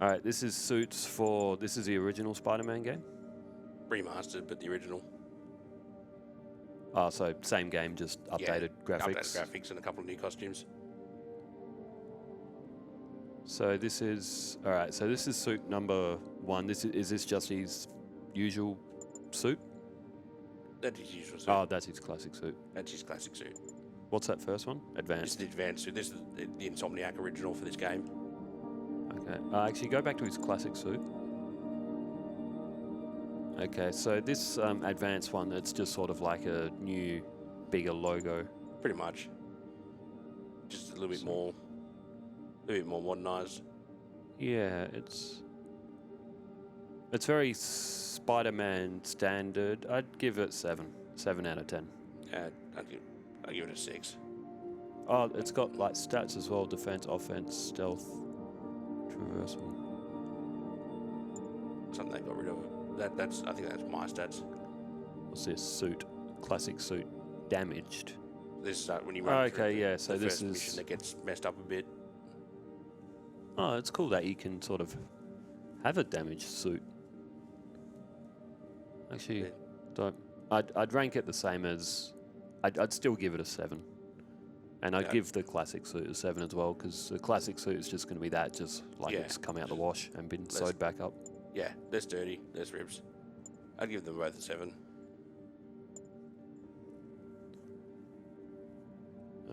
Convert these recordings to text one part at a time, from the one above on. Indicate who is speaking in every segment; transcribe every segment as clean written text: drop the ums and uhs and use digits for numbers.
Speaker 1: All right, this is suits for... This is the original Spider-Man game?
Speaker 2: Remastered, but the original.
Speaker 1: Oh, so same game, just updated graphics.
Speaker 2: Updated graphics and a couple of new costumes.
Speaker 1: So this is... All right, so this is suit number 1. Is this just his usual suit?
Speaker 2: That's his usual suit.
Speaker 1: Oh, that's his classic suit.
Speaker 2: That's his classic suit.
Speaker 1: What's that first one?
Speaker 2: This is
Speaker 1: Advanced.
Speaker 2: the advanced suit. This is the Insomniac original for this game.
Speaker 1: Okay. Actually, go back to his classic suit. Okay, so this advanced one, it's just sort of like a new, bigger logo.
Speaker 2: Pretty much. Just a little bit more modernized.
Speaker 1: Yeah, it's very Spider-Man standard. I'd give it 7 out of 10.
Speaker 2: I'd give it a 6.
Speaker 1: Oh, it's got like stats as well: defense, offense, stealth, traversal.
Speaker 2: Something they got rid of. I think that's my stats.
Speaker 1: What's this suit? Classic suit, damaged.
Speaker 2: This is when you run through
Speaker 1: yeah. So
Speaker 2: the
Speaker 1: this
Speaker 2: first mission that gets messed up a bit.
Speaker 1: Oh, it's cool that you can sort of have a damaged suit. Actually, don't. I'd rank it the same as. I'd still give it a 7. And I'd give the classic suit a 7 as well, because the classic suit is just going to be that, just like it's come out the wash and been sewed back up.
Speaker 2: Yeah, less dirty, less ribs. I'd give them both a 7.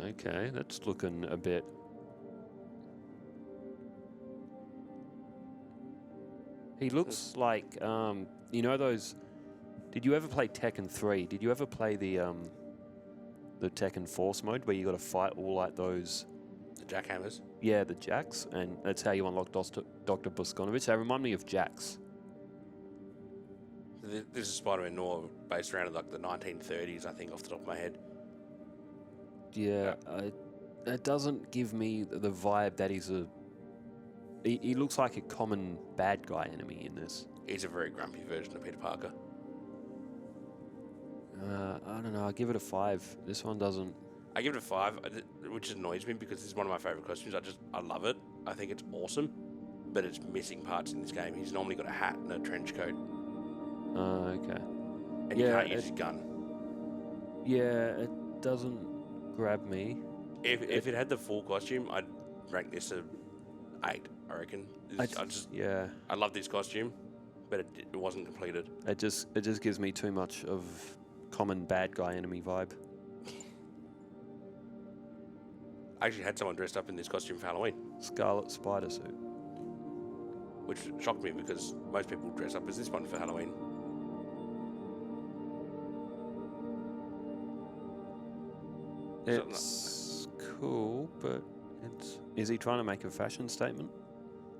Speaker 1: Okay, that's looking a bit... He looks like, you know those... Did you ever play Tekken 3? Did you ever play the Tekken Force mode where you got to fight all like those...
Speaker 2: The jackhammers?
Speaker 1: Yeah, the jacks, and that's how you unlock Dr. Boskonovich. They remind me of jacks.
Speaker 2: This is Spider-Man Noir, based around like the 1930s, I think, off the top of my head.
Speaker 1: Yeah, it doesn't give me the vibe that he's a... He looks like a common bad guy enemy in this.
Speaker 2: He's a very grumpy version of Peter Parker.
Speaker 1: I don't know, I'll give it a 5. This one doesn't...
Speaker 2: I give it a 5, which annoys me because this is one of my favourite costumes. I love it. I think it's awesome, but it's missing parts in this game. He's normally got a hat and a trench coat.
Speaker 1: Okay.
Speaker 2: And you can't use his gun.
Speaker 1: Yeah, it doesn't grab me.
Speaker 2: If it had the full costume, I'd rank this a 8, I reckon. I love this costume, but it wasn't completed.
Speaker 1: It just gives me too much of common bad guy enemy vibe.
Speaker 2: I actually had someone dressed up in this costume for Halloween.
Speaker 1: Scarlet Spider suit.
Speaker 2: Which shocked me because most people dress up as this one for Halloween.
Speaker 1: It's cool, but is he trying to make a fashion statement?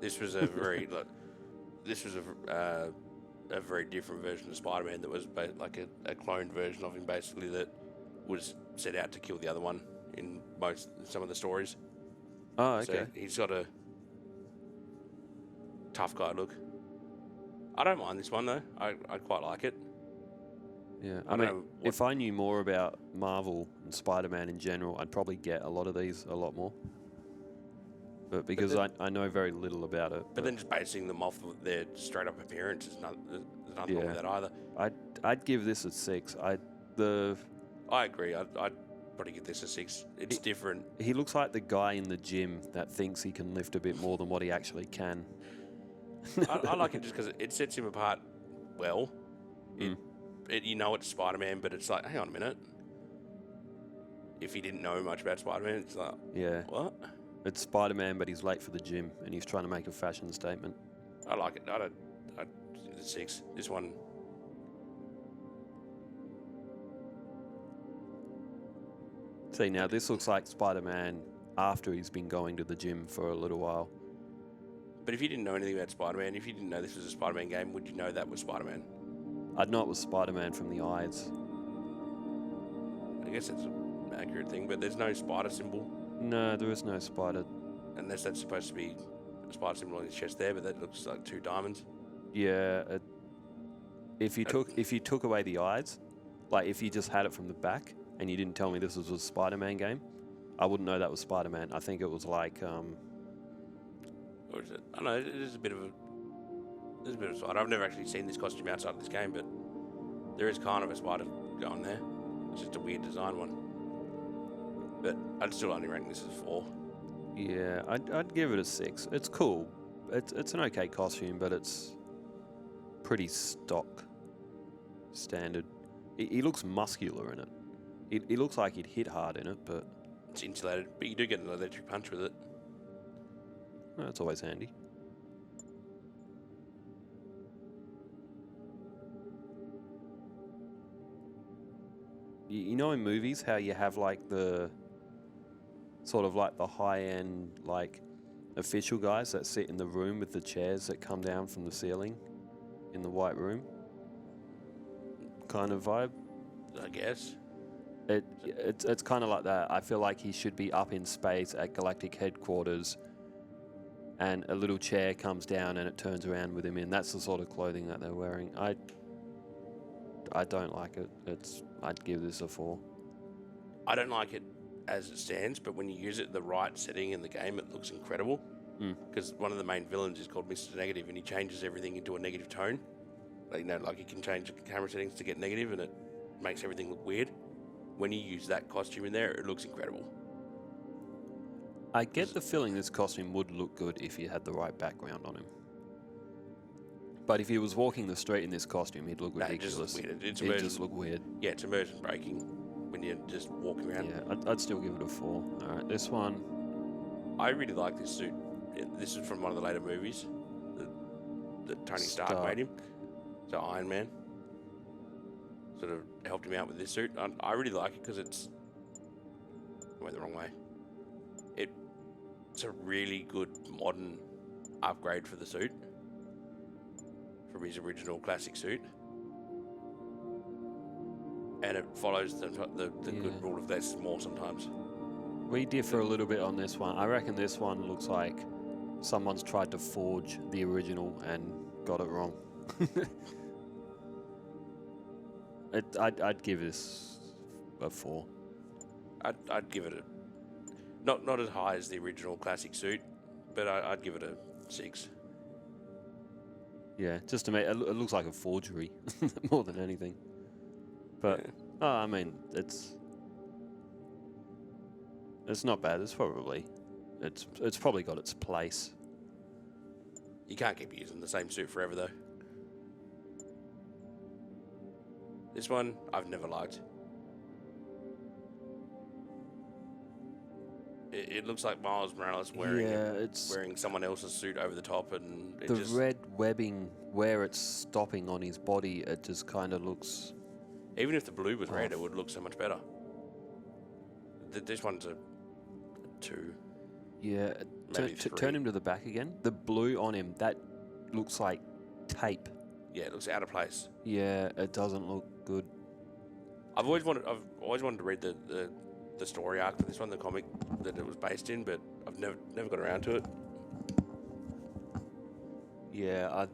Speaker 2: This was a very a very different version of Spider-Man that was like a cloned version of him, basically, that was set out to kill the other one in some of the stories.
Speaker 1: Oh, okay.
Speaker 2: So he's got a tough guy look. I don't mind this one though. I quite like it.
Speaker 1: Yeah, I mean, if I knew more about Marvel and Spider-Man in general, I'd probably get a lot of these a lot more. But because I know very little about it.
Speaker 2: But then just basing them off of their straight-up appearance, there's nothing wrong with that either.
Speaker 1: I'd give this a 6.
Speaker 2: I agree. I'd probably give this a 6. It's different.
Speaker 1: He looks like the guy in the gym that thinks he can lift a bit more than what he actually can.
Speaker 2: I like it just because it sets him apart well. You know it's Spider-Man, but it's like, hang on a minute. If he didn't know much about Spider-Man, it's like, what?
Speaker 1: It's Spider-Man, but he's late for the gym, and he's trying to make a fashion statement.
Speaker 2: I like it. I'd 6. This one.
Speaker 1: See, now this looks like Spider-Man after he's been going to the gym for a little while.
Speaker 2: But if you didn't know anything about Spider-Man, if you didn't know this was a Spider-Man game, would you know that was Spider-Man?
Speaker 1: I'd know it was Spider-Man from the eyes.
Speaker 2: I guess that's an accurate thing, but there's no spider symbol.
Speaker 1: No, there is no spider.
Speaker 2: Unless that's supposed to be a spider symbol on his chest there, but that looks like 2 diamonds.
Speaker 1: Yeah. If you took away the eyes, like if you just had it from the back and you didn't tell me this was a Spider-Man game, I wouldn't know that was Spider-Man. I think it was like
Speaker 2: Or is it? I don't know. It is a bit of a. There's a bit of a spider. I've never actually seen this costume outside of this game, but there is kind of a spider going there. It's just a weird design one. But I'd still only rank this as 4.
Speaker 1: Yeah, I'd give it a 6. It's cool. It's an okay costume, but it's pretty stock standard. He looks muscular in it. He looks like he'd hit hard in it, but
Speaker 2: it's insulated. But you do get an electric punch with it.
Speaker 1: well, that's always handy. You know in movies how you have like the sort of like the high-end like official guys that sit in the room with the chairs that come down from the ceiling in the White Room kind of vibe?
Speaker 2: I guess.
Speaker 1: It's kind of like that. I feel like he should be up in space at Galactic headquarters and a little chair comes down and it turns around with him in. That's the sort of clothing that they're wearing. I don't like it. I'd give this a 4.
Speaker 2: I don't like it as it stands, but when you use it in the right setting in the game, it looks incredible. Because one of the main villains is called Mr. Negative, and he changes everything into a negative tone. Like, you know, like you can change the camera settings to get negative, and it makes everything look weird. When you use that costume in there, it looks incredible.
Speaker 1: I get the feeling this costume would look good if he had the right background on him. But if he was walking the street in this costume, he'd look ridiculous.
Speaker 2: It just
Speaker 1: He'd just look weird.
Speaker 2: Yeah, it's immersion breaking when you're just walking around.
Speaker 1: Yeah, I'd still give it a 4. All right, this one.
Speaker 2: I really like this suit. This is from one of the later movies that Tony Stark made him. So Iron Man sort of helped him out with this suit. I really like it because I went the wrong way. It's a really good modern upgrade for the suit from his original classic suit. And it follows the good rule of less is more sometimes.
Speaker 1: We differ a little bit on this one. I reckon this one looks like someone's tried to forge the original and got it wrong. I'd give this a 4.
Speaker 2: I'd give it a not as high as the original classic suit, but I'd give it a 6.
Speaker 1: Yeah, just to make it looks like a forgery more than anything. But I mean, it's not bad. It's probably got its place.
Speaker 2: You can't keep using the same suit forever, though. This one I've never liked. It looks like Miles Morales wearing someone else's suit over the top, and
Speaker 1: the red webbing where it's stopping on his body. It just kind of looks.
Speaker 2: Even if the blue was red, it would look so much better. This one's a 2.
Speaker 1: Yeah, turn him to the back again. The blue on him, that looks like tape.
Speaker 2: Yeah, it looks out of place.
Speaker 1: Yeah, it doesn't look good.
Speaker 2: I've always wanted to read the story arc for this one, the comic that it was based in, but I've never got around to it.
Speaker 1: Yeah,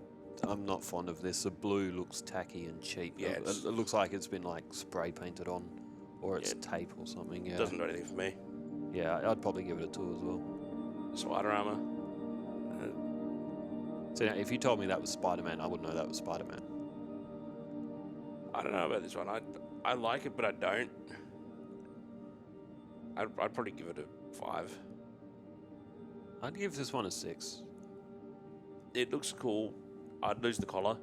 Speaker 1: I'm not fond of this. The blue looks tacky and cheap.
Speaker 2: Yeah,
Speaker 1: it looks like it's been like spray painted on, or it's tape or something. Yeah,
Speaker 2: it doesn't do anything for me.
Speaker 1: Yeah, I'd probably give it a 2 as well.
Speaker 2: Spider armor.
Speaker 1: So now, if you told me that was Spider-Man, I wouldn't know that was Spider-Man.
Speaker 2: I don't know about this one. I like it, but I don't. I'd probably give it a 5.
Speaker 1: I'd give this one a 6.
Speaker 2: It looks cool. I'd lose the collar.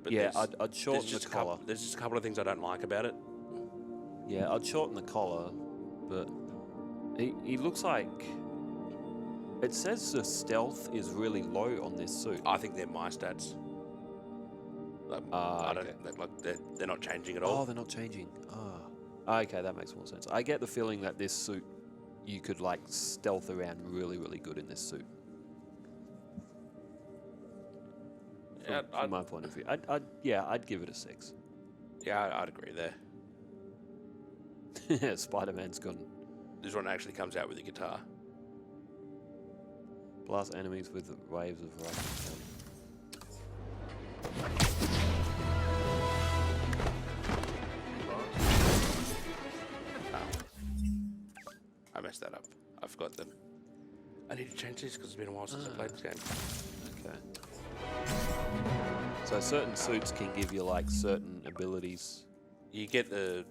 Speaker 2: But
Speaker 1: yeah, I'd shorten the collar.
Speaker 2: There's just a couple of things I don't like about it.
Speaker 1: Yeah, I'd shorten the collar, but he looks like... It says the stealth is really low on this suit.
Speaker 2: I think they're my stats. Like, I don't like they're not changing at all.
Speaker 1: Oh, they're not changing. Oh, okay, that makes more sense. I get the feeling that this suit, you could like stealth around really, really good in this suit. From my point of view, I'd give it a 6.
Speaker 2: Yeah, I'd agree there.
Speaker 1: Spider-Man's gone.
Speaker 2: This one actually comes out with a guitar.
Speaker 1: Blast enemies with waves of rock.
Speaker 2: I messed that up. I forgot them. I need to change this because it's been a while since I played this game.
Speaker 1: Okay. So certain suits can give you like certain abilities.
Speaker 2: You get the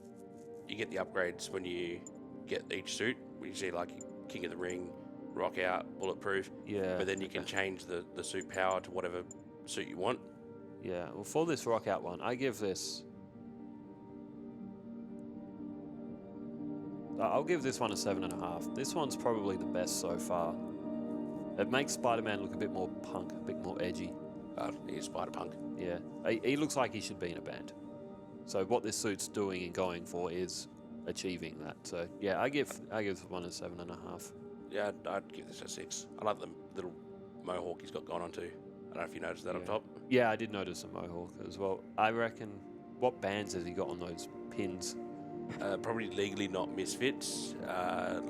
Speaker 2: upgrades when you get each suit. When you see like King of the Ring, Rock Out, Bulletproof.
Speaker 1: Yeah.
Speaker 2: But then you can change the suit power to whatever suit you want.
Speaker 1: Yeah. Well, for this Rock Out one, I give this. I'll give this one a 7.5. This one's probably the best so far. It makes Spider-Man look a bit more punk, a bit more edgy.
Speaker 2: He's Spider-Punk.
Speaker 1: Yeah, he looks like he should be in a band. So what this suit's doing and going for is achieving that. So yeah, I give this one a 7.5.
Speaker 2: Yeah, I'd give this a 6. I like the little mohawk he's got going on too. I don't know if you noticed that up top.
Speaker 1: Yeah, I did notice a mohawk as well. I reckon, what bands has he got on those pins?
Speaker 2: Probably legally not Misfits,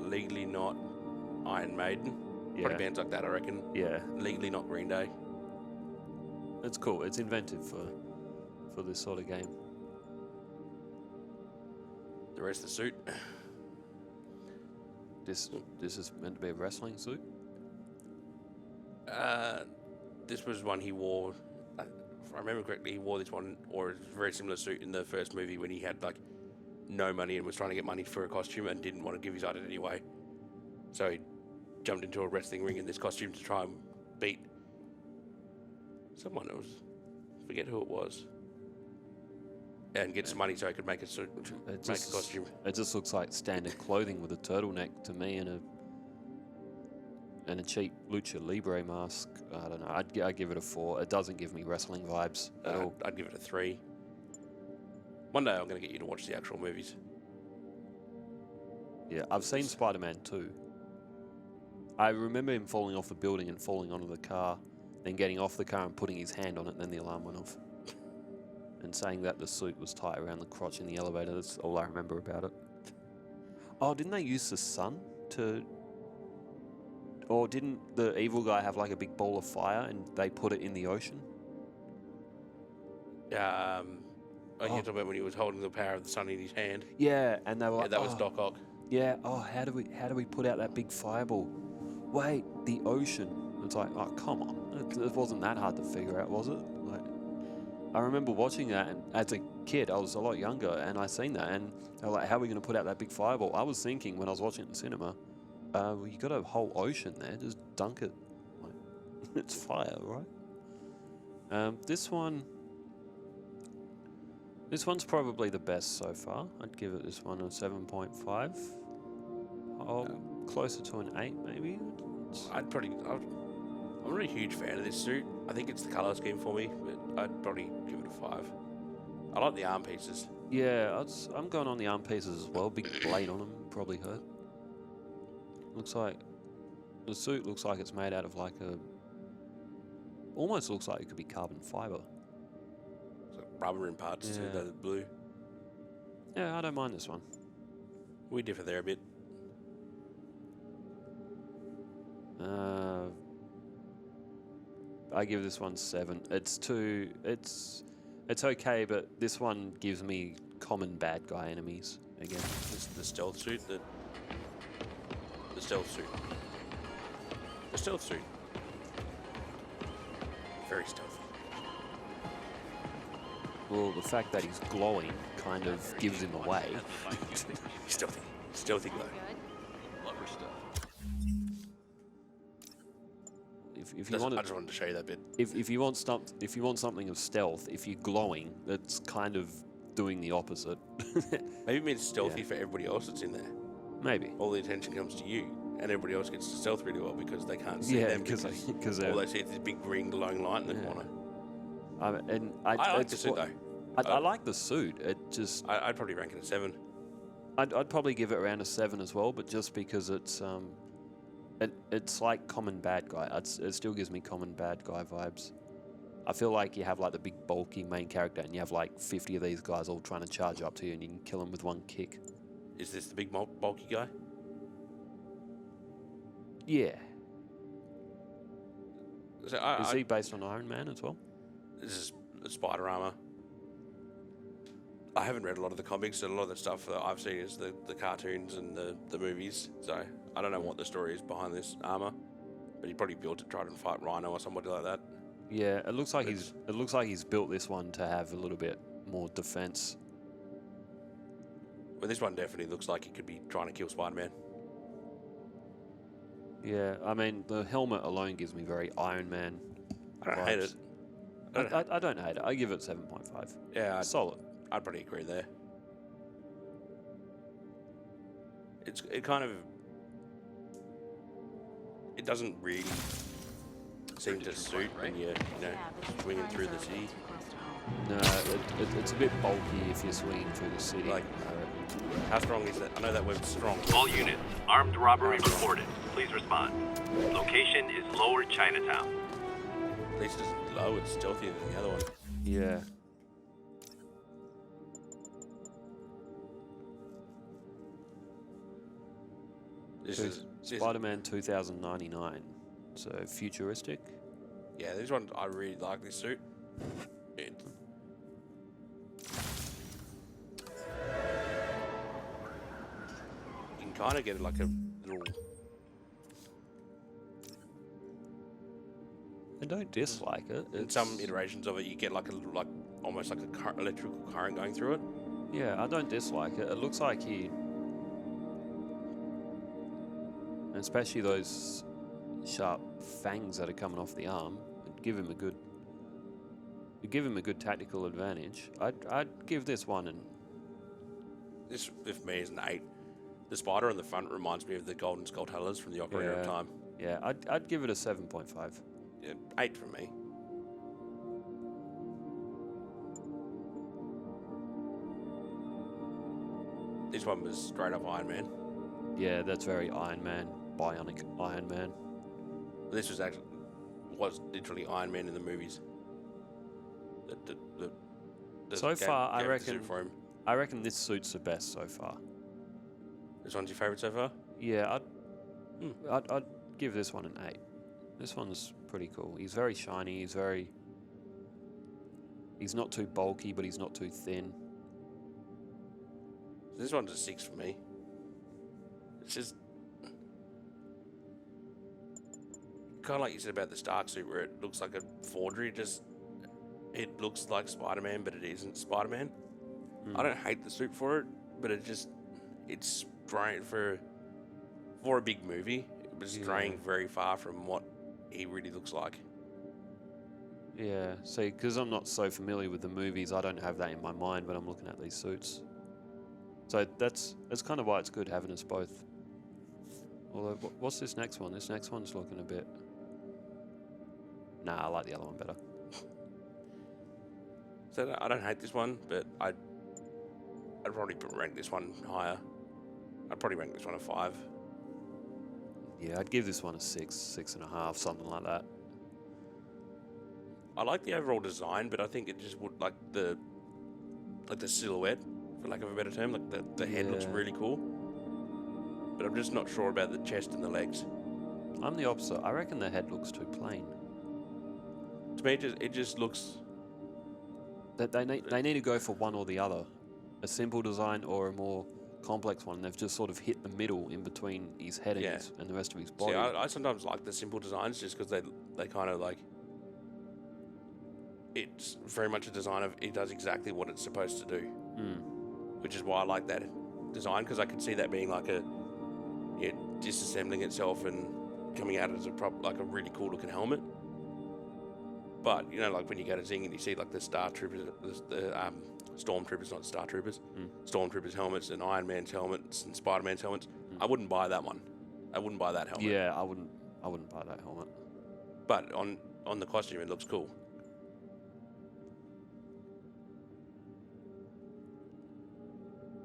Speaker 2: legally not Iron Maiden.
Speaker 1: Yeah.
Speaker 2: Probably bands like that, I reckon.
Speaker 1: Yeah,
Speaker 2: Legally not Green Day.
Speaker 1: it's cool. It's inventive for this sort of game.
Speaker 2: The rest of the suit.
Speaker 1: This is meant to be a wrestling suit.
Speaker 2: This was one he wore. If I remember correctly, he wore this one or a very similar suit in the first movie when he had like no money and was trying to get money for a costume and didn't want to give his identity away. So he jumped into a wrestling ring in this costume to try and beat someone else. Forget who it was. And get some money so he could make a suit, make a costume.
Speaker 1: It just looks like standard clothing with a turtleneck to me and a cheap lucha libre mask. I don't know. I'd give it a 4. It doesn't give me wrestling vibes at all.
Speaker 2: I'd give it a 3. One day I'm going to get you to watch the actual movies.
Speaker 1: Yeah, I've seen Spider-Man 2. I remember him falling off the building and falling onto the car, then getting off the car and putting his hand on it, and then the alarm went off. And saying that the suit was tight around the crotch in the elevator. That's all I remember about it. Oh, didn't they use the sun to... Or didn't the evil guy have like a big ball of fire and they put it in the ocean?
Speaker 2: You're talking about when he was holding the power of the sun in his hand.
Speaker 1: Yeah, and they were like,
Speaker 2: that was Doc Ock.
Speaker 1: Yeah, how do we put out that big fireball? Wait, the ocean. It's like, oh, come on. It wasn't that hard to figure out, was it? Like, I remember watching that, and as a kid, I was a lot younger, and I seen that, and they were like, how are we going to put out that big fireball? I was thinking when I was watching it in the cinema, well, you got a whole ocean there, just dunk it. Like, it's fire, right? This one's probably the best so far. I'd give it this one a 7.5. Oh, closer to an 8 maybe.
Speaker 2: I'm not a huge fan of this suit. I think it's the colour scheme for me, but I'd probably give it a 5. I like the arm pieces.
Speaker 1: Yeah, I'm going on the arm pieces as well. Big blade on them, probably hurt. Looks like the suit looks like it's made out of like almost looks like it could be carbon fiber.
Speaker 2: Rubber in parts too, the blue.
Speaker 1: Yeah, I don't mind this one.
Speaker 2: We differ there a bit.
Speaker 1: I give this one 7. It's okay, but this one gives me common bad guy enemies again.
Speaker 2: The stealth suit, the stealth suit. The stealth suit. Very stealthy.
Speaker 1: Well, the fact that he's glowing kind of gives him away.
Speaker 2: Stealthy. Stealthy glow.
Speaker 1: If you want,
Speaker 2: I just wanted to show you that bit.
Speaker 1: If you want something of stealth, if you're glowing, that's kind of doing the opposite.
Speaker 2: Maybe it means stealthy for everybody else that's in there.
Speaker 1: Maybe.
Speaker 2: All the attention comes to you, and everybody else gets to stealth really well because they can't see them because all they see is this big green glowing light in the corner. I like the suit though.
Speaker 1: I like the suit. It just.
Speaker 2: I'd probably rank it a 7.
Speaker 1: I'd probably give it around a 7 as well, but just because it's like common bad guy. It still gives me common bad guy vibes. I feel like you have like the big bulky main character, and you have like 50 of these guys all trying to charge up to you, and you can kill them with one kick.
Speaker 2: Is this the big bulky guy?
Speaker 1: Yeah.
Speaker 2: So
Speaker 1: is he based on Iron Man as well?
Speaker 2: This is the spider armor. I haven't read a lot of the comics, and a lot of the stuff that I've seen is the cartoons and the movies. So I don't know what the story is behind this armor. but he probably built it trying to fight Rhino or somebody like that.
Speaker 1: Yeah, it looks like he's built this one to have a little bit more defense.
Speaker 2: Well, this one definitely looks like he could be trying to kill Spider-Man.
Speaker 1: Yeah, I mean the helmet alone gives me very Iron Man.
Speaker 2: I don't hate it.
Speaker 1: I don't hate it. I give it 7.5.
Speaker 2: Yeah,
Speaker 1: solid.
Speaker 2: I'd probably agree there. It kind of, it doesn't really seem to suit when you're swinging through the city.
Speaker 1: No, it's a bit bulky if you're swinging through the city.
Speaker 2: Like, how strong is that? I know that word's strong.
Speaker 3: All units, armed robbery reported. Please respond. Location is Lower Chinatown.
Speaker 2: At least it's low, it's stealthier than the other one.
Speaker 1: Yeah.
Speaker 2: This is
Speaker 1: Spider-Man 2099, so futuristic.
Speaker 2: Yeah, this one, I really like this suit. You can kind of get like a little...
Speaker 1: I don't dislike it.
Speaker 2: In some iterations of it, you get like a little, like almost like a electrical current going through it.
Speaker 1: Yeah, I don't dislike it. It looks like he, especially those sharp fangs that are coming off the arm, it'd give him a good tactical advantage. I'd give this one an.
Speaker 2: This, for me, is an 8. The spider on the front reminds me of the Golden Skulltulas from the Ocarina of Time.
Speaker 1: Yeah, I'd give it a 7.5.
Speaker 2: Yeah, 8 for me. This one was straight up Iron Man.
Speaker 1: Yeah, that's very Iron Man, bionic Iron Man.
Speaker 2: This was literally Iron Man in the movies.
Speaker 1: So far, I
Speaker 2: the
Speaker 1: reckon.
Speaker 2: suit for him.
Speaker 1: I reckon this suit's the best so far.
Speaker 2: This one's your favourite so far?
Speaker 1: Yeah, I'd give this one an 8. This one's pretty cool. He's very shiny. He's not too bulky, but he's not too thin.
Speaker 2: This one's a 6 for me. It's just kind of like you said about the Stark suit, where it looks like a forgery. It looks like Spider-Man, but it isn't Spider-Man. I don't hate the suit for it, but it's straying for a big movie. It was straying very far from what he really looks like.
Speaker 1: Yeah, see, because I'm not so familiar with the movies, I don't have that in my mind when I'm looking at these suits. So that's kind of why it's good having us both. Although, what's this next one? This next one's looking a bit... Nah, I like the other one better.
Speaker 2: So I don't hate this one, but I'd probably rank this one higher. I'd probably rank this one a 5.
Speaker 1: Yeah, I'd give this one a 6, 6.5, something like that.
Speaker 2: I like the overall design, but I think it just would like the silhouette, for lack of a better term. Like the head looks really cool, but I'm just not sure about the chest and the legs.
Speaker 1: I'm the opposite. I reckon the head looks too plain.
Speaker 2: To me, it just looks.
Speaker 1: That they need to go for one or the other, a simple design or a more complex one. They've just sort of hit the middle in between his head and the rest of his body.
Speaker 2: See, I sometimes like the simple designs just because they kind of like. It's very much a design of it does exactly what it's supposed to do, which is why I like that design, because I can see that being like disassembling itself and coming out as like a really cool looking helmet. But like when you go to Zing and you see like the Star Troopers, the Stormtroopers, not Star Troopers, Stormtroopers helmets and Iron Man's helmets and Spider-Man's helmets, I wouldn't buy that one. I wouldn't buy that helmet.
Speaker 1: Yeah, I wouldn't buy that helmet.
Speaker 2: But on the costume, it looks cool.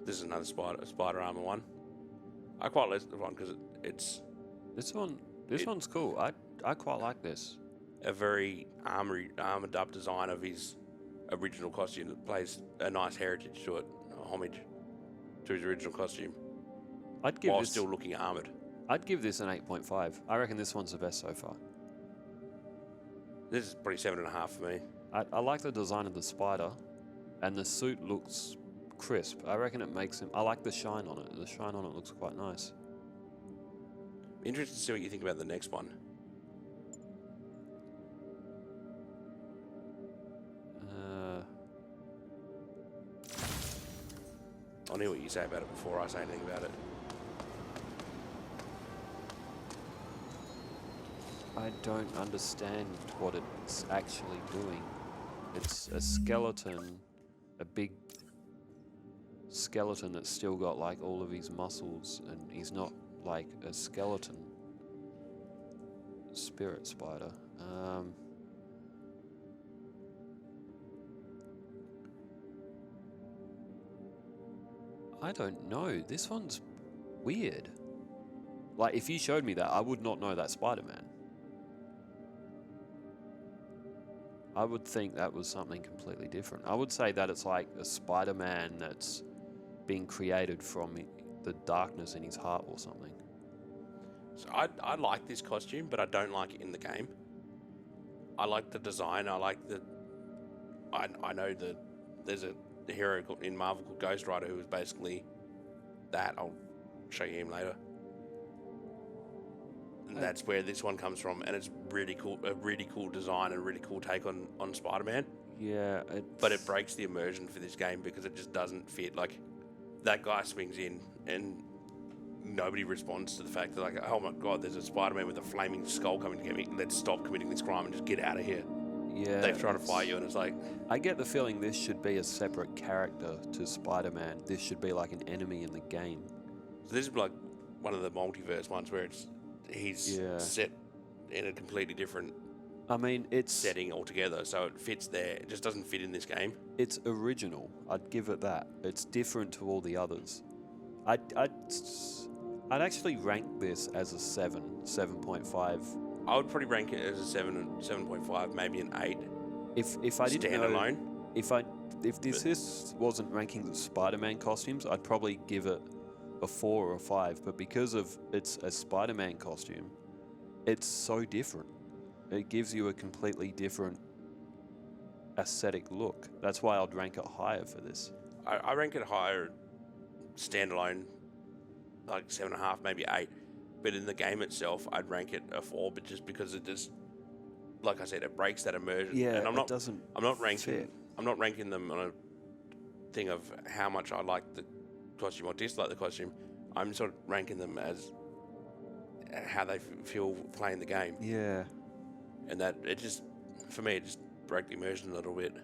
Speaker 2: This is another spider armor one. I quite like this one because it's
Speaker 1: this one's cool. I quite like this.
Speaker 2: A very armored up design of his original costume that plays a nice heritage to it, a homage to his original costume. While still looking armored.
Speaker 1: I'd give this an 8.5. I reckon this one's the best so far.
Speaker 2: This is probably 7.5 for me.
Speaker 1: I like the design of the spider, and the suit looks crisp. I reckon it makes him... I like the shine on it. The shine on it looks quite nice.
Speaker 2: Interested to see what you think about the next one. I'll hear what you say about it before I say anything about it.
Speaker 1: I don't understand what it's actually doing. It's a skeleton, a big skeleton that's still got like all of his muscles, and he's not like a skeleton spirit spider. I don't know. This one's weird. Like, if you showed me that, I would not know that's Spider-Man. I would think that was something completely different. I would say that it's like a Spider-Man that's being created from the darkness in his heart or something.
Speaker 2: So I like this costume, but I don't like it in the game. I like the design. I like the... I know that there's a hero in Marvel called Ghost Rider who is basically that. I'll show you him later. And that's where this one comes from, and it's really cool, a really cool design and a really cool take on Spider-Man.
Speaker 1: Yeah,
Speaker 2: but it breaks the immersion for this game because it just doesn't fit. Like, that guy swings in and nobody responds to the fact that, like, oh my god, there's a Spider-Man with a flaming skull coming to get me. Let's stop committing this crime and just get out of here.
Speaker 1: Yeah,
Speaker 2: they've tried to fight you, and it's like...
Speaker 1: I get the feeling this should be a separate character to Spider-Man. This should be like an enemy in the game.
Speaker 2: So this is like one of the multiverse ones where he's set in a completely different setting altogether, so it fits there. It just doesn't fit in this game.
Speaker 1: It's original. I'd give it that. It's different to all the others. I'd actually rank this as a 7.5.
Speaker 2: I would probably rank it as a 7.5, maybe an 8.
Speaker 1: If I didn't
Speaker 2: standalone.
Speaker 1: If this wasn't ranking the Spider-Man costumes, I'd probably give it a 4 or a 5. But because of it's a Spider-Man costume, it's so different. It gives you a completely different aesthetic look. That's why I'd rank it higher for this.
Speaker 2: I rank it higher, standalone, like 7.5, maybe 8. But in the game itself, I'd rank it a 4. But just because it just, like I said, it breaks that immersion.
Speaker 1: Yeah,
Speaker 2: and I'm not ranking.
Speaker 1: fit.
Speaker 2: I'm not ranking them on a thing of how much I like the costume or dislike the costume. I'm sort of ranking them as how they feel playing the game.
Speaker 1: Yeah.
Speaker 2: And that it just, for me, it just broke the immersion a little bit.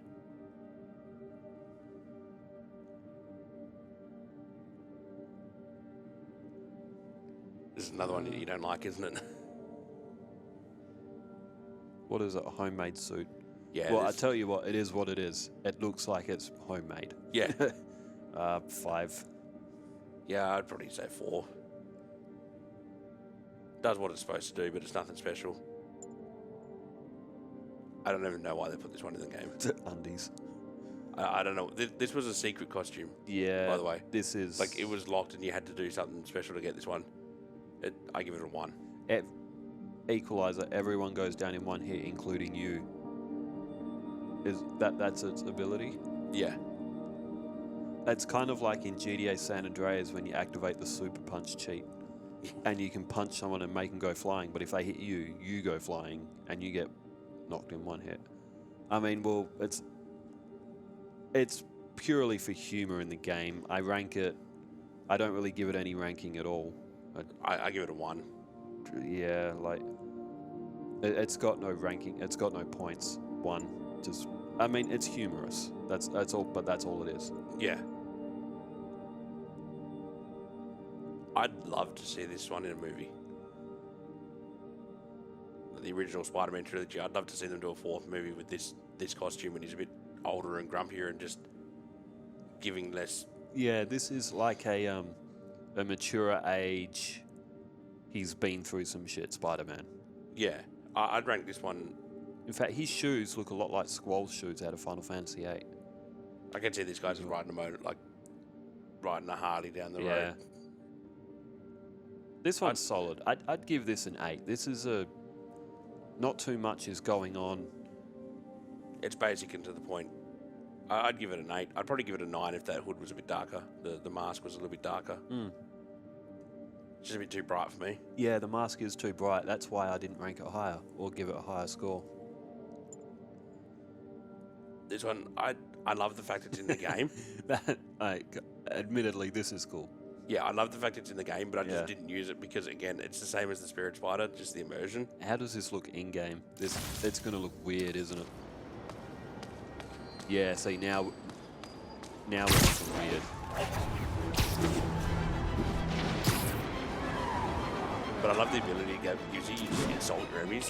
Speaker 2: This is another one that you don't like, isn't it?
Speaker 1: What is it? A homemade suit?
Speaker 2: Yeah.
Speaker 1: Well, I tell you what, it is what it is. It looks like it's homemade.
Speaker 2: Yeah.
Speaker 1: 5.
Speaker 2: Yeah, I'd probably say 4. Does what it's supposed to do, but it's nothing special. I don't even know why they put this one in the game.
Speaker 1: Undies.
Speaker 2: I don't know. This was a secret costume.
Speaker 1: Yeah.
Speaker 2: By the way,
Speaker 1: this is
Speaker 2: like, it was locked, and you had to do something special to get this one. I give it a 1.
Speaker 1: Equalizer. Everyone goes down in one hit, including you. That's its ability?
Speaker 2: Yeah.
Speaker 1: It's kind of like in GTA San Andreas when you activate the super punch cheat, and you can punch someone and make them go flying. But if they hit you, you go flying, and you get knocked in one hit. I mean, well, it's purely for humor in the game. I rank it. I don't really give it any ranking at all.
Speaker 2: I give it a 1.
Speaker 1: Yeah, like it's got no ranking. It's got no points. 1. Just, I mean, it's humorous. That's all. But that's all it is.
Speaker 2: Yeah. I'd love to see this one in a movie. The original Spider-Man trilogy. I'd love to see them do a 4th movie with this costume when he's a bit older and grumpier and just giving less.
Speaker 1: Yeah, this is like a mature age. He's been through some shit, Spider-Man.
Speaker 2: Yeah, I'd rank this one.
Speaker 1: In fact, his shoes look a lot like Squall's shoes out of Final Fantasy VIII.
Speaker 2: I can see these guys just riding a motor, like riding a Harley down the road.
Speaker 1: This one's solid. I'd give this an 8. This is not too much is going on.
Speaker 2: It's basic and to the point. I'd give it an 8. I'd probably give it a 9 if that hood was a bit darker. The mask was a little bit darker. It's just a bit too bright for me.
Speaker 1: Yeah, the mask is too bright. That's why I didn't rank it higher or give it a higher score.
Speaker 2: This one, I love the fact it's in the game.
Speaker 1: Admittedly, this is cool.
Speaker 2: Yeah, I love the fact it's in the game, but I just
Speaker 1: Yeah.
Speaker 2: didn't use it because, again, it's the same as the Spirit Spider, just the immersion.
Speaker 1: How does this look in game? It's gonna look weird, isn't it? Yeah. See now we're looking weird.
Speaker 2: But I love the ability it gives you. You just insult your enemies.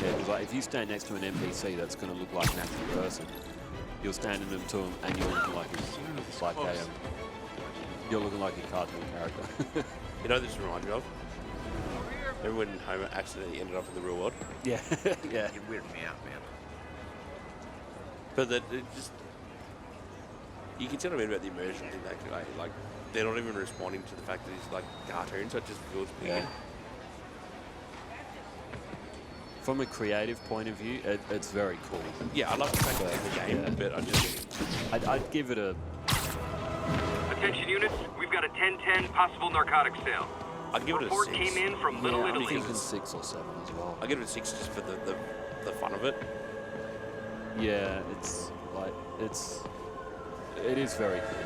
Speaker 1: Yeah, 'cause, like if you stand next to an NPC that's gonna look like an actual person, you're standing them to them and you're looking like you're looking like a cartoon character.
Speaker 2: You know what this reminds me of? Remember when Homer accidentally ended up in the real world?
Speaker 1: Yeah, yeah.
Speaker 4: You weird me out, man.
Speaker 2: But that it just... You can tell what I mean about the immersion thing, actually. Like, they're not even responding to the fact that he's like cartoon, so it just feels weird.
Speaker 1: Yeah. From a creative point of view, it's very cool.
Speaker 2: Yeah, I love the fact that it's in the game,
Speaker 1: Yeah.
Speaker 2: but I just...
Speaker 1: I'd give it a...
Speaker 3: Attention units, we've got a 10-10 possible narcotics sale.
Speaker 2: I'd give it a
Speaker 3: Report
Speaker 2: 6.
Speaker 3: came in from Little
Speaker 1: yeah, I'm
Speaker 3: Italy.
Speaker 1: thinking 6 or 7 as well.
Speaker 2: I'll give it a 6 just for the fun of it.
Speaker 1: Yeah, it's like it is very cool.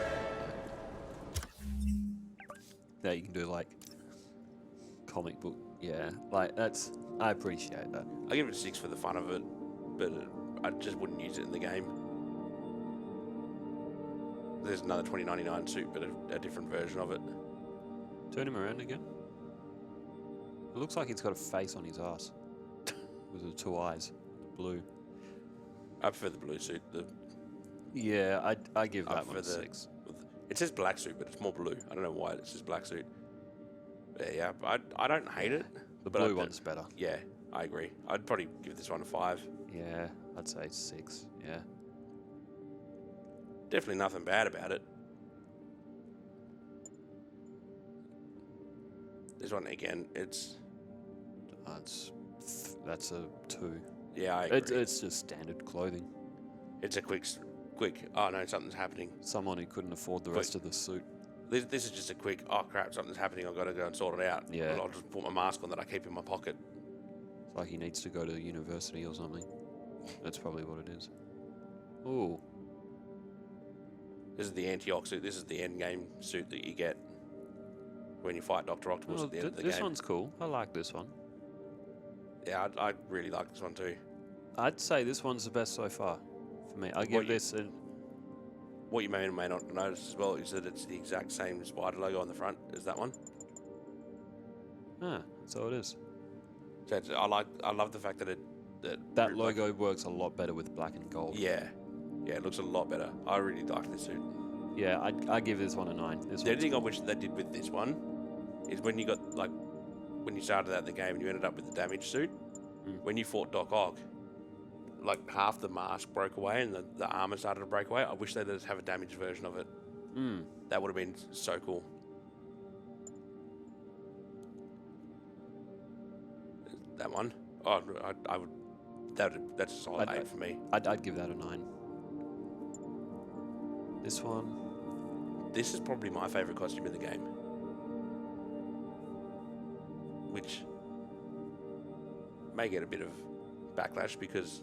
Speaker 1: That you can do like comic book. Yeah, like I appreciate that.
Speaker 2: I'll give it a 6 for the fun of it, but I just wouldn't use it in the game. There's another 2099 suit, but a different version of it.
Speaker 1: Turn him around again. It looks like he's got a face on his ass with the 2 eyes, blue.
Speaker 2: I prefer the blue suit.
Speaker 1: Yeah, I give
Speaker 2: I
Speaker 1: that one a
Speaker 2: prefer
Speaker 1: 6.
Speaker 2: It says black suit, but it's more blue. I don't know why it says black suit. But yeah, I don't hate it.
Speaker 1: The
Speaker 2: but
Speaker 1: blue one's better.
Speaker 2: Yeah, I agree. I'd probably give this one a 5.
Speaker 1: Yeah, I'd say 6. Yeah.
Speaker 2: Definitely nothing bad about it. This one again,
Speaker 1: That's a 2.
Speaker 2: yeah, I agree.
Speaker 1: It's just standard clothing.
Speaker 2: It's a quick. Oh no, something's happening.
Speaker 1: Someone who couldn't afford the rest of the suit.
Speaker 2: This is just a quick. Oh crap, something's happening. I've got to go and sort it out.
Speaker 1: Yeah.
Speaker 2: Well, I'll just put my mask on that I keep in my pocket.
Speaker 1: It's like he needs to go to university or something. That's probably what it is. Ooh.
Speaker 2: This is the Antioch suit. This is the end game suit that you get when you fight Dr. Octopus
Speaker 1: Well,
Speaker 2: at the end of the
Speaker 1: this
Speaker 2: game.
Speaker 1: one's cool. I like this one.
Speaker 2: Yeah, I really like this one too.
Speaker 1: I'd say this one's the best so far for me. I give this a...
Speaker 2: What you may or may not notice as well is that it's the exact same spider logo on the front as that one.
Speaker 1: Ah, so it is.
Speaker 2: So I love the fact that
Speaker 1: That logo works a lot better with black and gold.
Speaker 2: Yeah, it looks a lot better. I really like this suit.
Speaker 1: Yeah, I give this one a 9. This
Speaker 2: The only
Speaker 1: one's
Speaker 2: thing I wish they did with this one is when you got when you started out the game and you ended up with the damage suit. When you fought Doc Ock, like half the mask broke away and the armor started to break away. I wish they'd just have a damaged version of it. That would have been so cool. That one. Oh, I would. That's a solid 8 for me.
Speaker 1: I'd give that a 9. This one...
Speaker 2: This is probably my favourite costume in the game. Which may get a bit of backlash because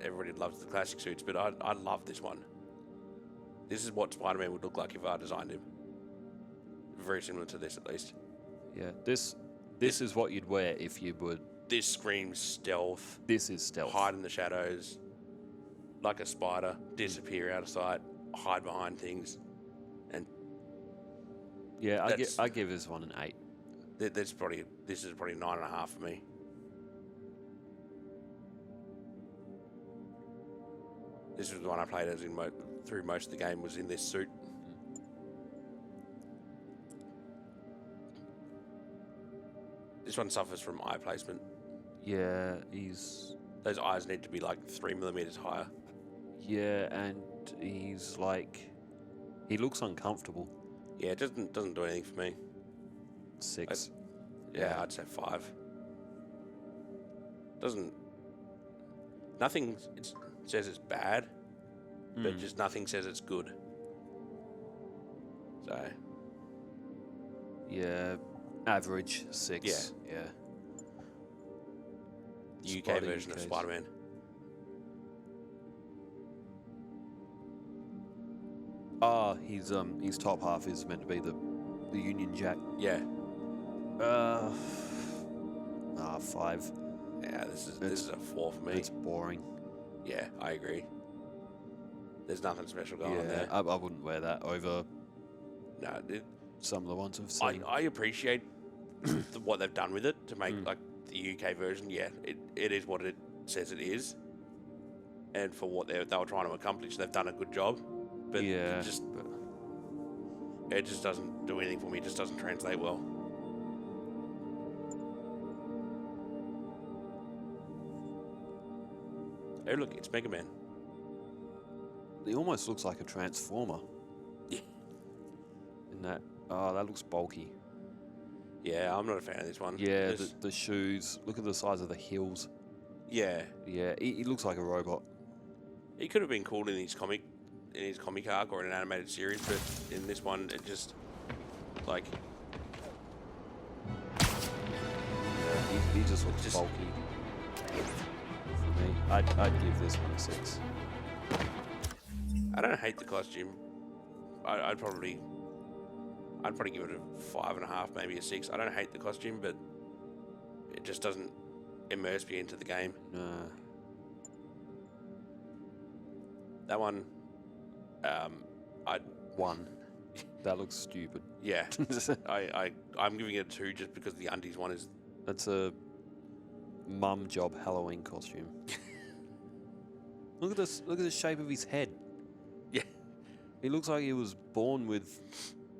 Speaker 2: everybody loves the classic suits, but I love this one. This is what Spider-Man would look like if I designed him. Very similar to this, at least.
Speaker 1: Yeah, this is what you'd wear if you would...
Speaker 2: This screams stealth.
Speaker 1: This is stealth.
Speaker 2: Hide in the shadows. Like a spider. Disappear out of sight. Hide behind things. And
Speaker 1: Yeah, I give this one an 8.
Speaker 2: this is probably 9.5 for me. This was the one I played as through most of the game was in this suit. This one suffers from eye placement.
Speaker 1: Yeah,
Speaker 2: Those eyes need to be like 3mm higher.
Speaker 1: Yeah, and he's like... He looks uncomfortable.
Speaker 2: Yeah, it doesn't do anything for me.
Speaker 1: 6.
Speaker 2: Yeah, I'd say 5. Nothing says it's bad, but just nothing says it's good. So
Speaker 1: Yeah, average 6.
Speaker 2: Yeah.
Speaker 1: Yeah.
Speaker 2: The UK
Speaker 1: Spider
Speaker 2: version of
Speaker 1: UKs.
Speaker 2: Spider-Man.
Speaker 1: His top half is meant to be the Union Jack.
Speaker 2: Yeah.
Speaker 1: 5.
Speaker 2: Yeah, this is a 4 for me.
Speaker 1: It's boring.
Speaker 2: Yeah, I agree. There's nothing special going on
Speaker 1: Yeah,
Speaker 2: there.
Speaker 1: I wouldn't wear that over
Speaker 2: No,
Speaker 1: some of the ones I've seen.
Speaker 2: I appreciate what they've done with it to make like the UK version. Yeah, it is what it says it is, and for what they were trying to accomplish, they've done a good job. But
Speaker 1: yeah,
Speaker 2: it just doesn't do anything for me. It just doesn't translate well. Oh look, it's Mega Man.
Speaker 1: he almost looks like a Transformer.
Speaker 2: Yeah.
Speaker 1: In that, that looks bulky.
Speaker 2: Yeah, I'm not a fan of this one.
Speaker 1: Yeah, the shoes. Look at the size of the heels.
Speaker 2: Yeah,
Speaker 1: Yeah, he looks like a robot.
Speaker 2: he could have been cool in his comic arc or in an animated series, but in this one, it just like
Speaker 1: Yeah, he just looks bulky. For me, I'd give this one a 6.
Speaker 2: I don't hate the costume. I'd probably give it a 5.5, maybe a 6. I don't hate the costume, but it just doesn't immerse me into the game.
Speaker 1: Nah.
Speaker 2: That one, I'd
Speaker 1: 1. That looks stupid.
Speaker 2: yeah. I'm giving it a 2 just because the undies one is
Speaker 1: That's a mum job Halloween costume. Look at this. Look at the shape of his head.
Speaker 2: yeah.
Speaker 1: He looks like he was born with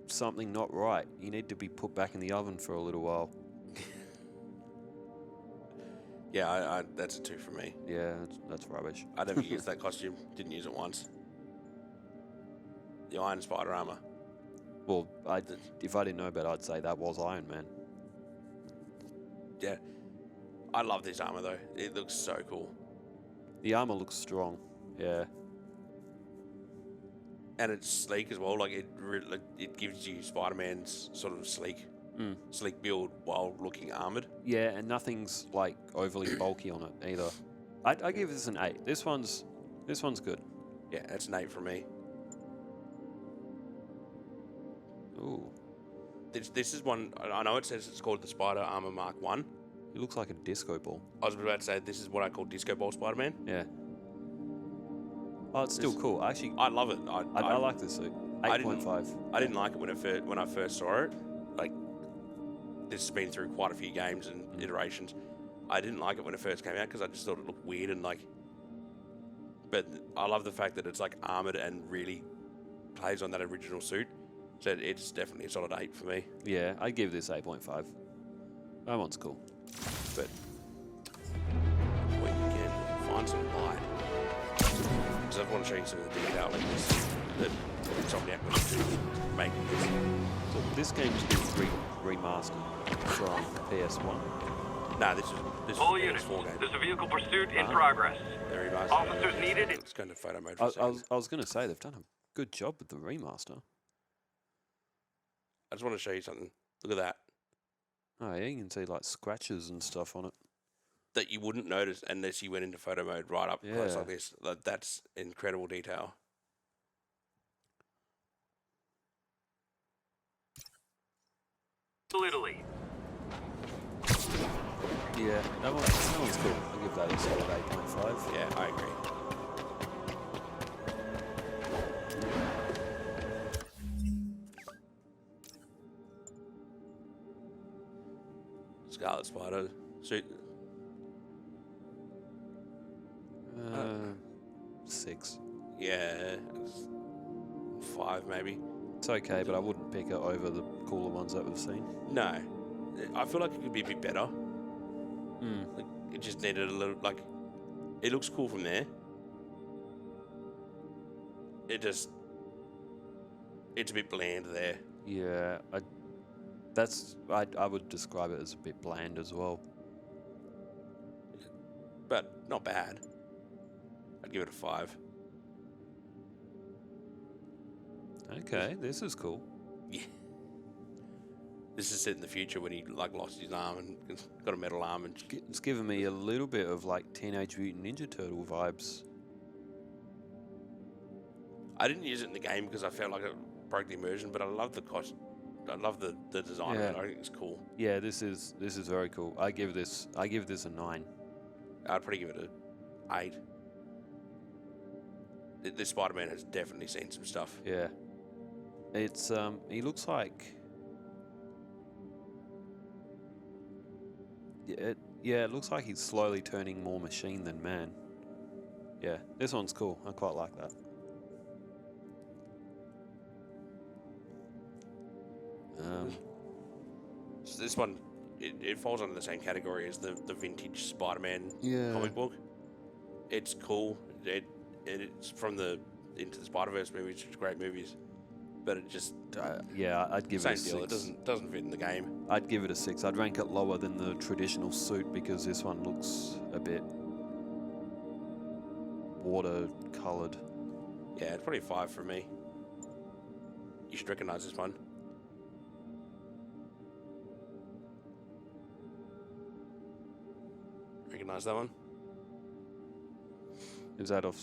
Speaker 1: something not right. You need to be put back in the oven for a little while.
Speaker 2: Yeah, that's a 2 for me.
Speaker 1: Yeah, that's rubbish.
Speaker 2: I never used that costume. Didn't use it once. The Iron Spider armor.
Speaker 1: Well, if I didn't know about it, I'd say that was Iron Man.
Speaker 2: Yeah. I love this armor though. It looks so cool.
Speaker 1: The armor looks strong. Yeah.
Speaker 2: And it's sleek as well. Like it gives you Spider-Man's sort of sleek build while looking armored.
Speaker 1: Yeah, and nothing's like overly bulky on it either. I give this an 8. This one's good.
Speaker 2: Yeah, that's an 8 for me.
Speaker 1: Ooh,
Speaker 2: This is one. I know it says it's called the Spider Armor Mark 1.
Speaker 1: it looks like a disco ball.
Speaker 2: I was about to say this is what I call Disco Ball Spider-Man.
Speaker 1: Yeah. Oh, it's still cool. Actually,
Speaker 2: I love it.
Speaker 1: I like this suit. 8.5.
Speaker 2: I didn't like it when I first saw it. Like, this has been through quite a few games and iterations. I didn't like it when it first came out because I just thought it looked weird and like. But I love the fact that it's like armored and really plays on that original suit. So it's definitely a solid 8 for me.
Speaker 1: Yeah, I'd give this 8.5. That one's cool.
Speaker 2: But we can find some light. Because I want to show you some of the detail in this that Insomniac went into making this.
Speaker 1: So this game's been remastered from PS1.
Speaker 2: No, this
Speaker 3: All
Speaker 2: is
Speaker 3: units,
Speaker 2: PS4 game.
Speaker 3: there's a vehicle pursuit in progress.
Speaker 2: They're remastered.
Speaker 3: Officers needed.
Speaker 2: Let's go into photo mode for a second.
Speaker 1: I was going to say they've done a good job with the remaster.
Speaker 2: I just want to show you something. Look at that.
Speaker 1: Oh yeah, you can see like scratches and stuff on it.
Speaker 2: That you wouldn't notice unless you went into photo mode right up close
Speaker 1: Yeah.
Speaker 2: like this. That's incredible detail.
Speaker 3: Italy.
Speaker 1: Yeah, that one's cool. I'll give that a solid 8.5.
Speaker 2: Yeah, I agree. Scarlet Spider suit.
Speaker 1: 6.
Speaker 2: Yeah, 5 maybe.
Speaker 1: It's okay, but I wouldn't pick it over the cooler ones that we've seen.
Speaker 2: No, I feel like it could be a bit better.
Speaker 1: Mm.
Speaker 2: Like, it just needed a little. Like, it looks cool from there. It's a bit bland there.
Speaker 1: Yeah, I would describe it as a bit bland as well.
Speaker 2: But not bad. I'd give it a 5.
Speaker 1: Okay, this is cool.
Speaker 2: Yeah. This is set in the future when he like lost his arm and got a metal arm, and
Speaker 1: It's given me a little bit of like Teenage Mutant Ninja Turtle vibes.
Speaker 2: I didn't use it in the game because I felt like it broke the immersion. But I love the cost. I love the design of it. I think it's cool.
Speaker 1: Yeah, this is very cool. I give this a 9.
Speaker 2: I'd probably give it a 8. This Spider-Man has definitely seen some stuff.
Speaker 1: Yeah. It's he looks like it looks like he's slowly turning more machine than man. Yeah, this one's cool. I quite like that.
Speaker 2: So this one, it falls under the same category as the vintage Spider-Man
Speaker 1: Yeah.
Speaker 2: comic book. It's cool. It's from the Into the Spider-Verse movies, which are great movies. But it just
Speaker 1: Yeah, I'd give it a
Speaker 2: same
Speaker 1: 6.
Speaker 2: deal. It doesn't fit in the game.
Speaker 1: I'd give it a 6. I'd rank it lower than the traditional suit because this one looks a bit watercolored.
Speaker 2: Yeah, it's probably a 5 for me. You should recognize this one. Recognize that one?
Speaker 1: Is that off?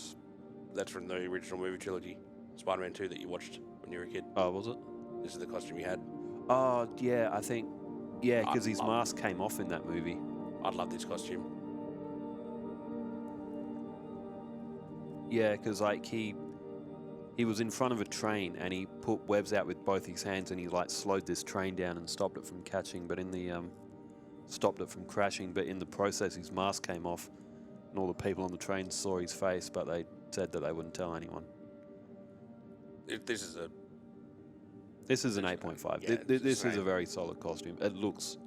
Speaker 2: That's from the original movie trilogy, Spider-Man 2 that you watched when you were a kid.
Speaker 1: Oh, was it?
Speaker 2: This is the costume you had.
Speaker 1: Oh, yeah. I think. Yeah, because his
Speaker 2: I'd-
Speaker 1: mask came off in that movie.
Speaker 2: I'd love this costume.
Speaker 1: Yeah, because like he was in front of a train and he put webs out with both his hands and he like slowed this train down and stopped it from catching, but in the stopped it from crashing. But in the process, his mask came off, and all the people on the train saw his face, but they said that they wouldn't tell anyone.
Speaker 2: This is a
Speaker 1: This is an 8.5.
Speaker 2: Yeah,
Speaker 1: This
Speaker 2: it's
Speaker 1: is a
Speaker 2: great.
Speaker 1: very solid costume. It looks.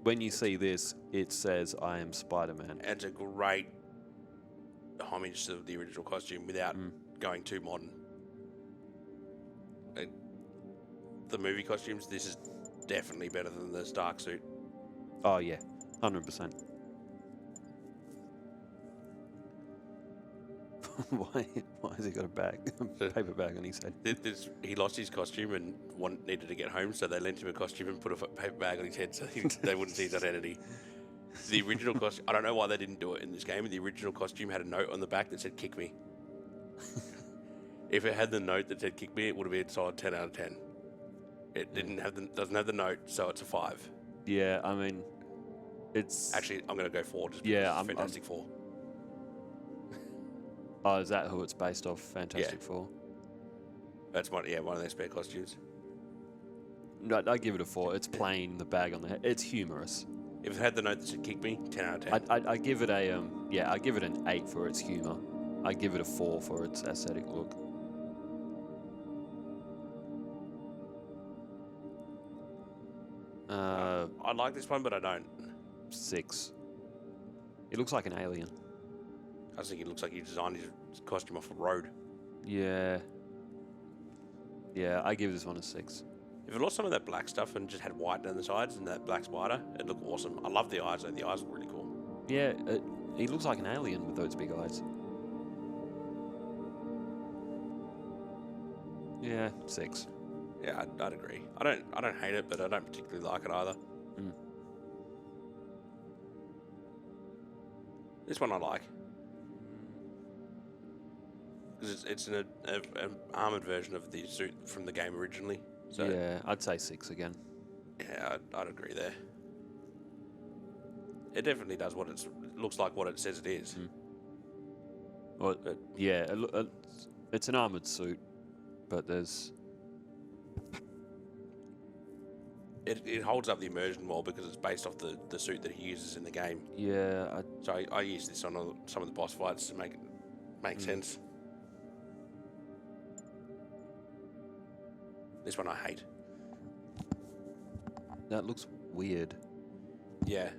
Speaker 1: When you see this, it says, "I am Spider-Man."
Speaker 2: it's a great homage to the original costume without going too modern. The movie costumes, this is definitely better than the Stark suit.
Speaker 1: Oh yeah, 100%. Why has he got a bag, paper bag on his head?
Speaker 2: He lost his costume and needed to get home, so they lent him a costume and put a paper bag on his head so they wouldn't see his identity. The original costume, I don't know why they didn't do it in this game. The original costume had a note on the back that said "Kick me." If it had the note that said "Kick me," it would have been a solid 10 out of 10. It doesn't have the note, so it's a 5.
Speaker 1: Yeah, I mean, it's
Speaker 2: Actually, I'm going to go 4 just because
Speaker 1: Yeah,
Speaker 2: it's Fantastic Four.
Speaker 1: Oh, is that who it's based off? Fantastic Four.
Speaker 2: That's one of their spare costumes.
Speaker 1: No, I give it a 4. It's plain, the bag on the head. It's humorous.
Speaker 2: If it had the note that said "Kick me," 10 out of 10.
Speaker 1: I give it a I give it an 8 for its humor. I give it a 4 for its aesthetic look.
Speaker 2: I like this one, but I don't.
Speaker 1: 6. It looks like an alien.
Speaker 2: I just think it looks like he designed his costume off a road.
Speaker 1: Yeah. Yeah, I give this one a 6.
Speaker 2: If it lost some of that black stuff and just had white down the sides and that black spider, it'd look awesome. I love the eyes, though. The eyes look really cool.
Speaker 1: Yeah, he looks like an alien with those big eyes. Yeah, 6.
Speaker 2: Yeah, I'd agree. I don't hate it, but I don't particularly like it either. This one I like. Because it's an armoured version of the suit from the game originally. So
Speaker 1: Yeah, I'd say 6 again.
Speaker 2: yeah, I'd agree there. It definitely does it looks like what it says it is.
Speaker 1: Well, yeah, it's an armored suit, but there's
Speaker 2: It holds up the immersion well because it's based off the suit that he uses in the game.
Speaker 1: yeah,
Speaker 2: So I use this on some of the boss fights to make it make sense. This one I hate.
Speaker 1: that looks weird.
Speaker 2: Yeah.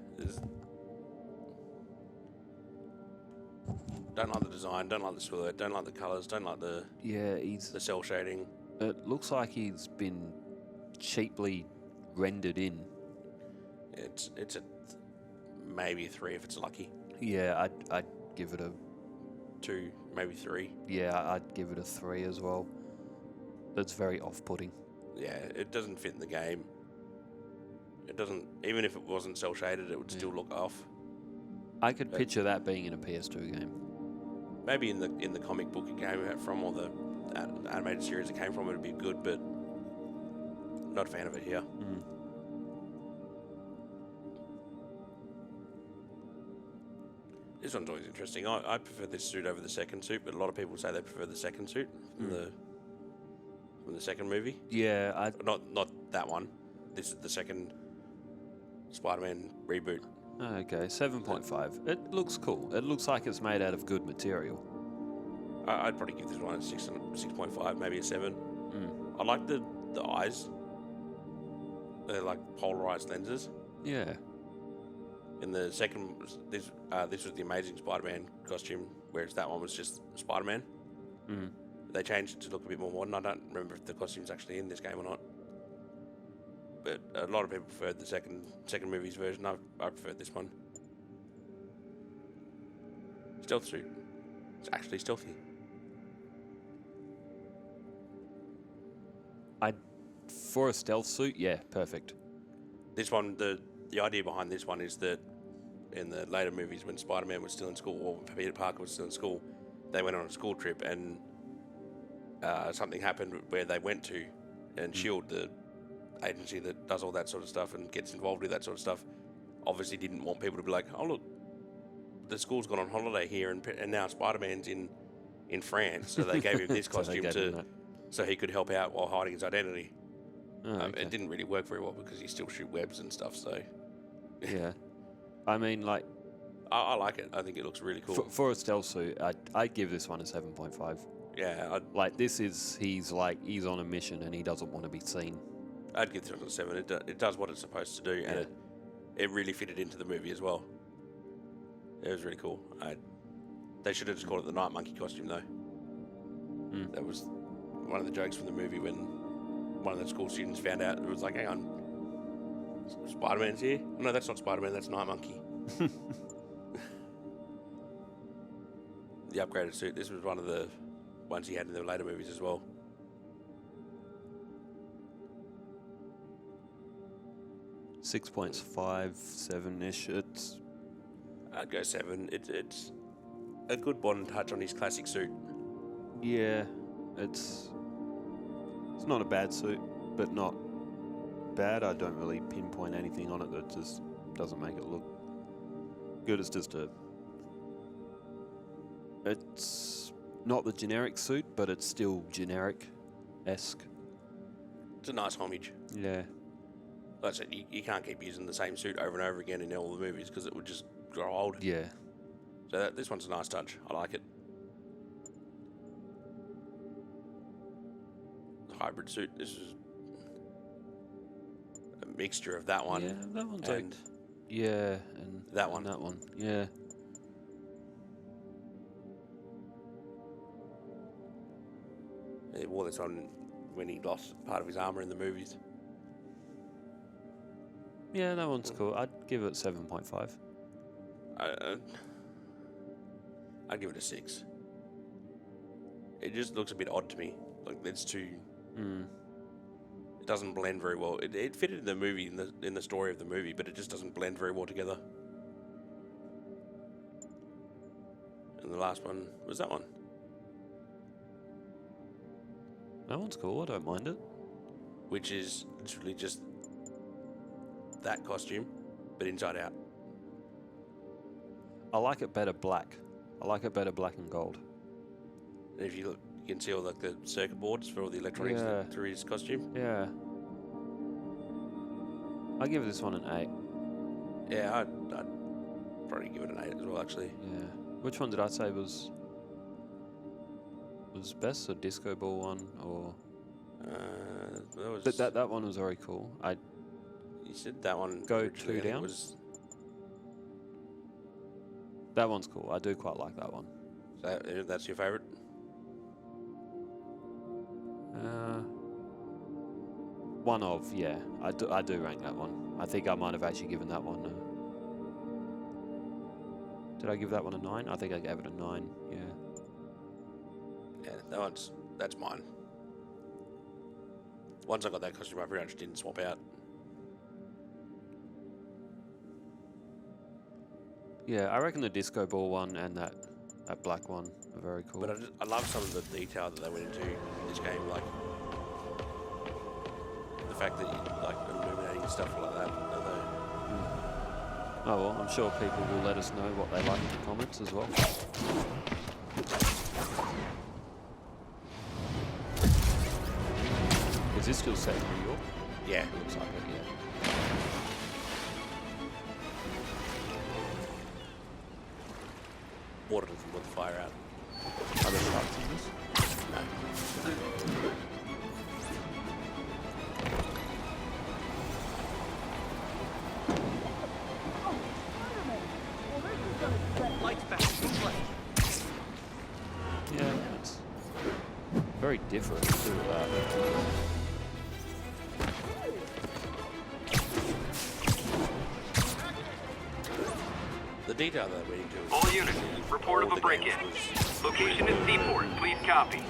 Speaker 2: Don't like the design, don't like the silhouette, don't like the colours, don't like the
Speaker 1: Yeah,
Speaker 2: cell shading.
Speaker 1: it looks like he's been cheaply rendered in.
Speaker 2: It's a maybe a 3 if it's lucky.
Speaker 1: Yeah, I'd give it a
Speaker 2: 2, maybe 3.
Speaker 1: I'd give it a 3 as well. That's very off-putting.
Speaker 2: Yeah, it doesn't fit in the game. It doesn't. Even if it wasn't cell shaded, it would still look off.
Speaker 1: I could picture that being in a PS2 game.
Speaker 2: Maybe in the comic book it came out from, or the animated series it came from, it'd be good, but not a fan of it here. This one's always interesting. I prefer this suit over the second suit, but a lot of people say they prefer the second suit from the second movie.
Speaker 1: Yeah,
Speaker 2: Not that one. This is the second Spider-Man reboot.
Speaker 1: Okay, 7.5. It looks cool. It looks like it's made out of good material.
Speaker 2: I'd probably give this one a 6.5, maybe a 7. I like the eyes. They're like polarized lenses.
Speaker 1: Yeah.
Speaker 2: In the second, this was the Amazing Spider-Man costume, whereas that one was just Spider-Man. They changed it to look a bit more modern. I don't remember if the costume's actually in this game or not. But a lot of people preferred the second movie's version. I preferred this one. Stealth suit. It's actually stealthy.
Speaker 1: For a stealth suit, yeah, perfect.
Speaker 2: This one, the idea behind this one is that in the later movies, when Spider-Man was still in school, or Peter Parker was still in school, they went on a school trip, and something happened where they went to, and SHIELD, the agency that does all that sort of stuff and gets involved with that sort of stuff, obviously didn't want people to be like, oh look, the school's gone on holiday here, and now Spider-Man's in France, so they gave him this costume so he could help out while hiding his identity.
Speaker 1: Okay.
Speaker 2: It didn't really work very well because he still shoot webs and stuff, so...
Speaker 1: Yeah. I mean, like...
Speaker 2: I like it. I think it looks really cool.
Speaker 1: For a stealth suit, I'd give this one a 7.5.
Speaker 2: Yeah.
Speaker 1: Like, he's on a mission and he doesn't want to be seen.
Speaker 2: I'd give this one a 7. It does what it's supposed to do, and it really fitted into the movie as well. It was really cool. They should have just called it the Night Monkey costume, though. That was one of the jokes from the movie when one of the school students found out. It was like, hang on, Spider-Man's here? No, that's not Spider-Man, that's Night Monkey. The upgraded suit, this was one of the ones he had in the later movies as well.
Speaker 1: .5, 7-ish.
Speaker 2: I'd go 7. It's a good modern touch on his classic suit.
Speaker 1: Yeah, it's not a bad suit, but not bad. I don't really pinpoint anything on it that just doesn't make it look good. It's just it's not the generic suit, but it's still generic-esque.
Speaker 2: It's a nice homage.
Speaker 1: Yeah.
Speaker 2: Like I said, you can't keep using the same suit over and over again in all the movies because it would just grow old.
Speaker 1: Yeah.
Speaker 2: So this one's a nice touch. I like it. Hybrid suit. This is a mixture of that one.
Speaker 1: Yeah, that one's
Speaker 2: and
Speaker 1: yeah, and
Speaker 2: that one.
Speaker 1: And that one. Yeah.
Speaker 2: He wore this on when he lost part of his armor in the movies.
Speaker 1: Yeah, that one's cool. I'd give it 7.5.
Speaker 2: I'd give it a 6. It just looks a bit odd to me. Like it's too. It doesn't blend very well. It fitted in the movie, in the story of the movie, but it just doesn't blend very well together. And the last one was that one.
Speaker 1: That one's cool. I don't mind it.
Speaker 2: Which is literally just that costume, but inside out.
Speaker 1: I like it better black. I like it better black and gold.
Speaker 2: And if you look, you can see all like the circuit boards for all the electronics through his costume.
Speaker 1: Yeah. I give this one an 8.
Speaker 2: Yeah, I'd probably give it an 8 as well, actually.
Speaker 1: Yeah. Which one did I say was best? The disco ball one, or that one was very cool.
Speaker 2: You said that one.
Speaker 1: Go 2 down. That one's cool. I do quite like that one.
Speaker 2: So that's your favourite?
Speaker 1: One of, yeah. I do rank that one. I think I might have actually given that one did I give that one a 9? I think I gave it a 9, yeah.
Speaker 2: Yeah, that's mine. Once I got that costume, I pretty much didn't swap out.
Speaker 1: Yeah, I reckon the disco ball one and that black one are very cool.
Speaker 2: But I love some of the detail that they went into in this game, like the fact that you like illuminating stuff like that.
Speaker 1: Oh well, I'm sure people will let us know what they like in the comments as well. Is this still set in New York?
Speaker 2: Yeah.
Speaker 1: It looks like it, yeah.
Speaker 2: Water doesn't put the fire out.
Speaker 1: Are there trucks in this?
Speaker 2: No.
Speaker 1: Yeah, it's very different to
Speaker 2: The detail that we do.
Speaker 3: All units, report of a break-in. Location is Seaport. Please copy.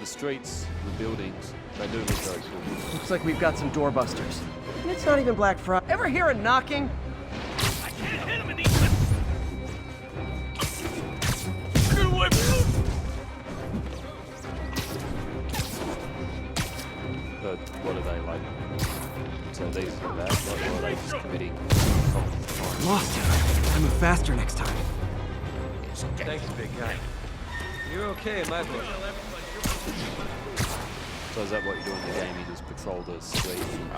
Speaker 1: the streets, the buildings. They do look very cool.
Speaker 4: Looks like we've got some doorbusters. And it's not even Black Friday. Ever hear a knocking?
Speaker 3: I can't hit him in these. Get away from him!
Speaker 1: But what are they like? So these are bad. What are they just committing?
Speaker 4: Lost him. I move faster next time.
Speaker 5: Thanks, big guy. You're okay in my book.
Speaker 1: So is that what you do in the game? You just patrol the street?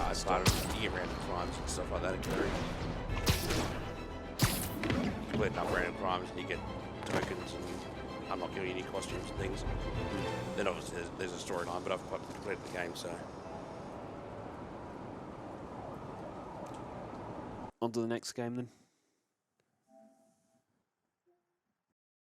Speaker 2: It's part of you get random crimes and stuff like that occurring. You complete enough random crimes and you get tokens and unlock your unique costumes and things. Then obviously there's a storyline, but I've completed the game, so.
Speaker 1: On to the next game then.